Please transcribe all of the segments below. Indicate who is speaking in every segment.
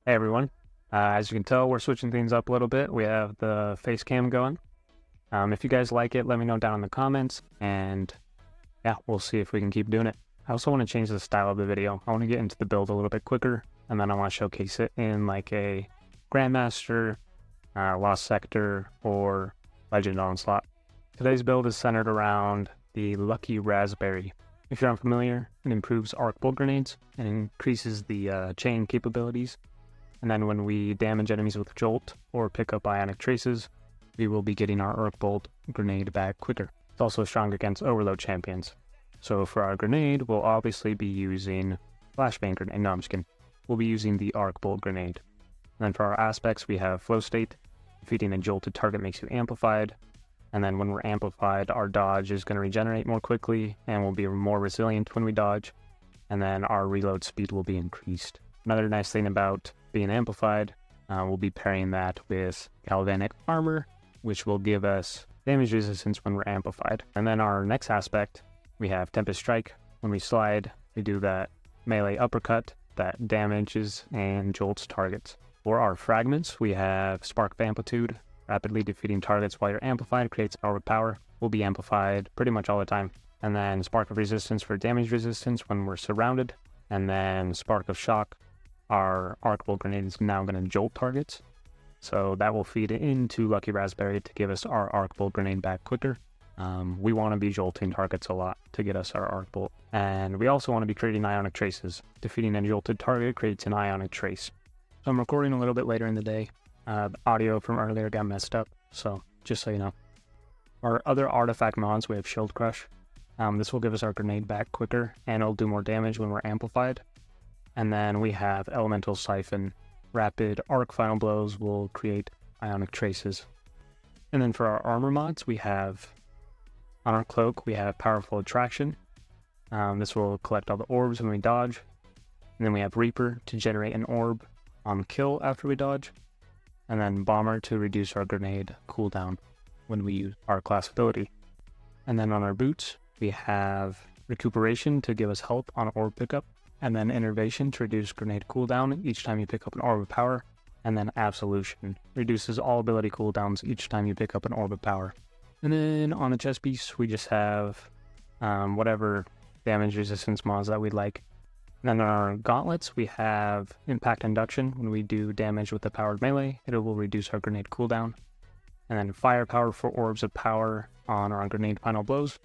Speaker 1: Hey everyone. As you can tell, we're switching things up a little bit. We have the face cam going. If you guys like it, let me know down in the comments, and yeah, we'll see if we can keep doing it. I also want to change the style of the video. I want to get into the build a little bit quicker, and then I want to showcase it in like a Grandmaster, Lost Sector, or Legend Onslaught. Today's build is centered around the Lucky Raspberry. If you're unfamiliar, it improves arc bolt grenades and increases the chain capabilities. And then when we damage enemies with Jolt or pick up Ionic Traces, we will be getting our Arc Bolt grenade back quicker. It's also strong against Overload champions. So for our grenade, we'll obviously be using Flashbang Grenade. No, I'm just kidding. We'll be using the Arc Bolt grenade. And then for our aspects, we have Flow State. Defeating a jolted target makes you amplified. And then when we're amplified, our dodge is going to regenerate more quickly and will be more resilient when we dodge. And then our reload speed will be increased. Another nice thing about being amplified, we'll be pairing that with Galvanic Armor, which will give us damage resistance when we're amplified. And then our next aspect, we have Tempest Strike. When we slide, we do that melee uppercut that damages and jolts targets. For our fragments, we have Spark of Amplitude. Rapidly defeating targets while you're amplified creates Power with Power. We'll be amplified pretty much all the time. And then Spark of Resistance for damage resistance when we're surrounded. And then Spark of Shock. Our Arc Bolt grenade is now going to jolt targets. So that will feed into Lucky Raspberry to give us our Arc Bolt grenade back quicker. We want to be jolting targets a lot to get us our Arc Bolt. And we also want to be creating Ionic Traces. Defeating a jolted target creates an Ionic Trace. So I'm recording a little bit later in the day. The audio from earlier got messed up, so just so you know. Our other artifact mods, we have Shield Crush. This will give us our grenade back quicker, and it'll do more damage when we're amplified. And then we have Elemental Siphon. Rapid arc final blows will create Ionic Traces. And then for our armor mods, we have, on our cloak, we have Powerful Attraction. This will collect all the orbs when we dodge. And then we have Reaper to generate an orb on kill after we dodge. And then Bomber to reduce our grenade cooldown when we use our class ability. And then on our boots, we have Recuperation to give us health on orb pickup. And then Innervation to reduce grenade cooldown each time you pick up an Orb of Power. And then Absolution reduces all ability cooldowns each time you pick up an Orb of Power. And then on the chest piece, we just have whatever damage resistance mods that we'd like. And then on our gauntlets, we have Impact Induction. When we do damage with the powered melee, it will reduce our grenade cooldown. And then Firepower for Orbs of Power on our grenade final blows.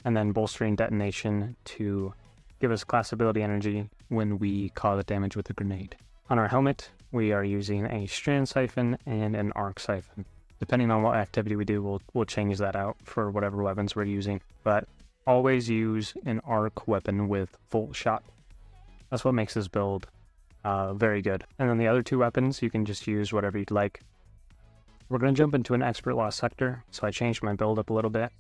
Speaker 1: And then Bolstering Detonation to give us class ability energy when we cause damage with a grenade. On our helmet, we are using a Strand Siphon and an Arc Siphon. Depending on what activity we do, we'll change that out for whatever weapons we're using. But always use an arc weapon with Volt Shot. That's what makes this build very good. And then the other two weapons, you can just use whatever you'd like. We're going to jump into an Expert Lost Sector, so I changed my build up a little bit.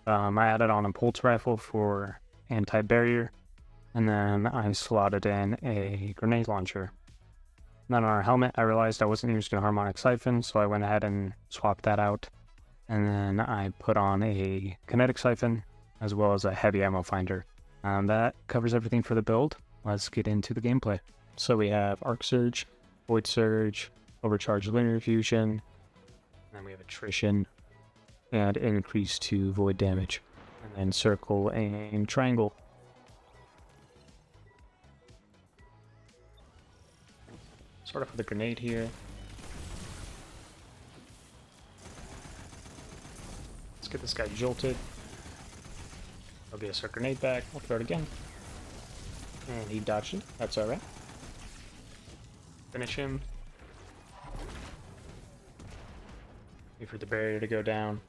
Speaker 1: I added on a Pulse Rifle for anti-barrier. And then I slotted in a grenade launcher. And then on our helmet, I realized I wasn't using a Harmonic Siphon, so I went ahead and swapped that out. And then I put on a Kinetic Siphon, as well as a Heavy Ammo Finder. That covers everything for the build. Let's get into the gameplay. So we have Arc Surge, Void Surge, Overcharged Linear Fusion, and then we have Attrition, and Increase to Void Damage. And then Circle and Triangle. Start off with a grenade here. Let's get this guy jolted. I'll get us our grenade back. We'll throw it again. And he dodged it. That's alright. Finish him. Wait for the barrier to go down.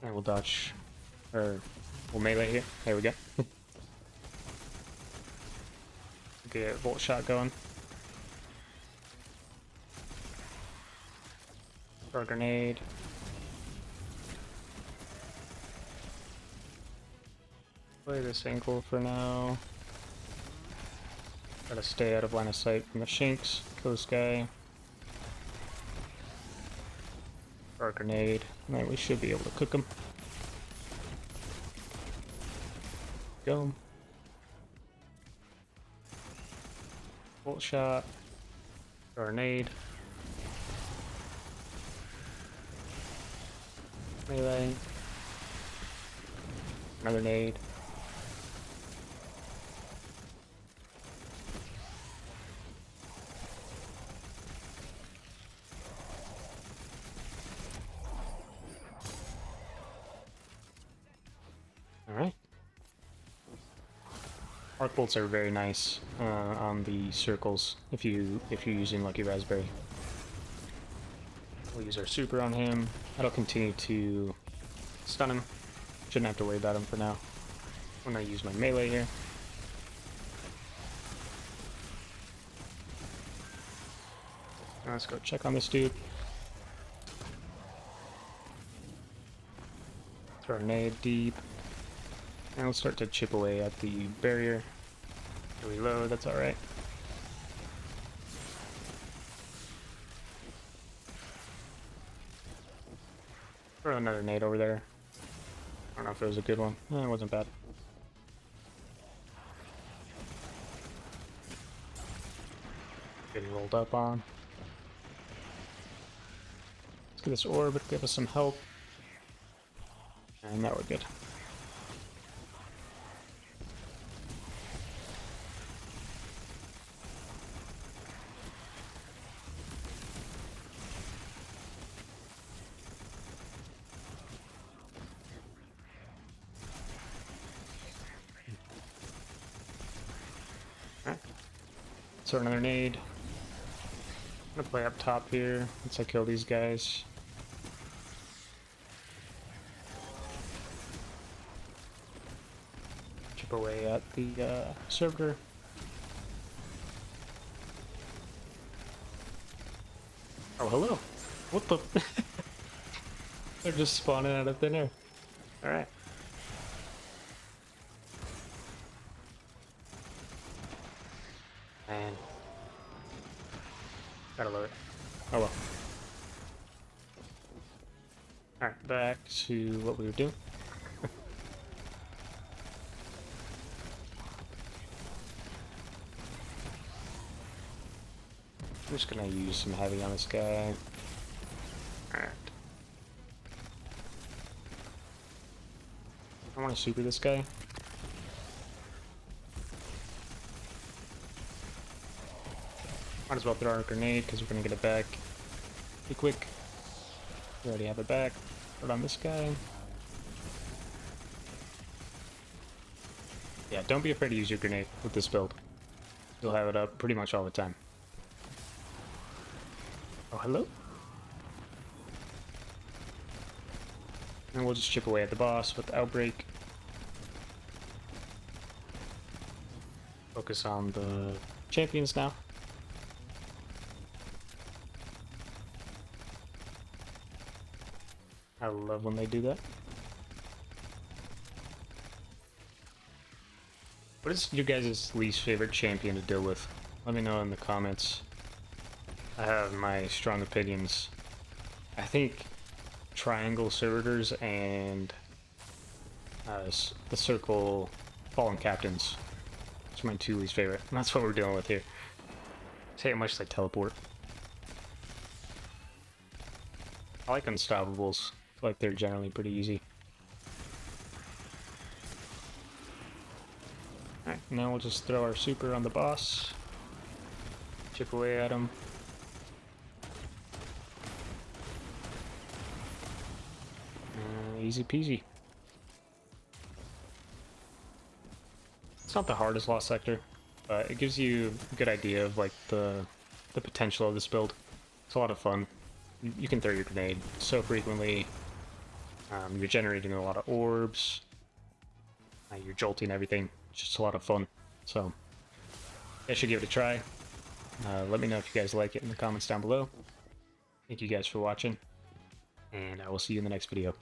Speaker 1: And we'll dodge. Or we'll melee here. There we go. Get Volt Shot going. Throw a grenade. Play this ankle for now. Gotta stay out of line of sight from the Shinx. Kill this guy. Throw a grenade. And then we should be able to cook him. Go. Bolt shot. Grenade. Melee. Another nade. Alright. Arc bolts are very nice on the circles if you're using Lucky Raspberry. We'll use our super on him. That'll continue to stun him. Shouldn't have to worry about him for now. I'm gonna use my melee here. Now let's go check on this dude. Throw a nade deep. And we'll start to chip away at the barrier. Reload, that's alright. Throw another nade over there. I don't know if it was a good one. No, it wasn't bad. Getting rolled up on. Let's get this orb, give us some help. And now we're good. Throw another nade. I'm gonna play up top here once I kill these guys. Chip away at the servitor. Oh, hello. What the? They're just spawning out of thin air. Alright. Man. Gotta love it. Oh well. Alright, back to what we were doing. I'm just gonna use some heavy on this guy. Alright. I wanna super this guy. Might as well throw our grenade because we're gonna get it back pretty quick. We already have it back. Put it on this guy. Yeah, don't be afraid to use your grenade with this build. You'll have it up pretty much all the time. Oh, hello? And we'll just chip away at the boss with the outbreak. Focus on the champions now. I love when they do that. What is your guys' least favorite champion to deal with? Let me know in the comments. I have my strong opinions. I think triangle servitors and the circle fallen captains. Those are my two least favorite. And that's what we're dealing with here. See how much they teleport. I like unstoppables. I feel like they're generally pretty easy. Alright, now we'll just throw our super on the boss. Chip away at him. Easy peasy. It's not the hardest lost sector, but it gives you a good idea of like the potential of this build. It's a lot of fun. You can throw your grenade so frequently. You're generating a lot of orbs. You're jolting everything. It's just a lot of fun. So, you guys should give it a try. Let me know if you guys like it in the comments down below. Thank you guys for watching, and I will see you in the next video.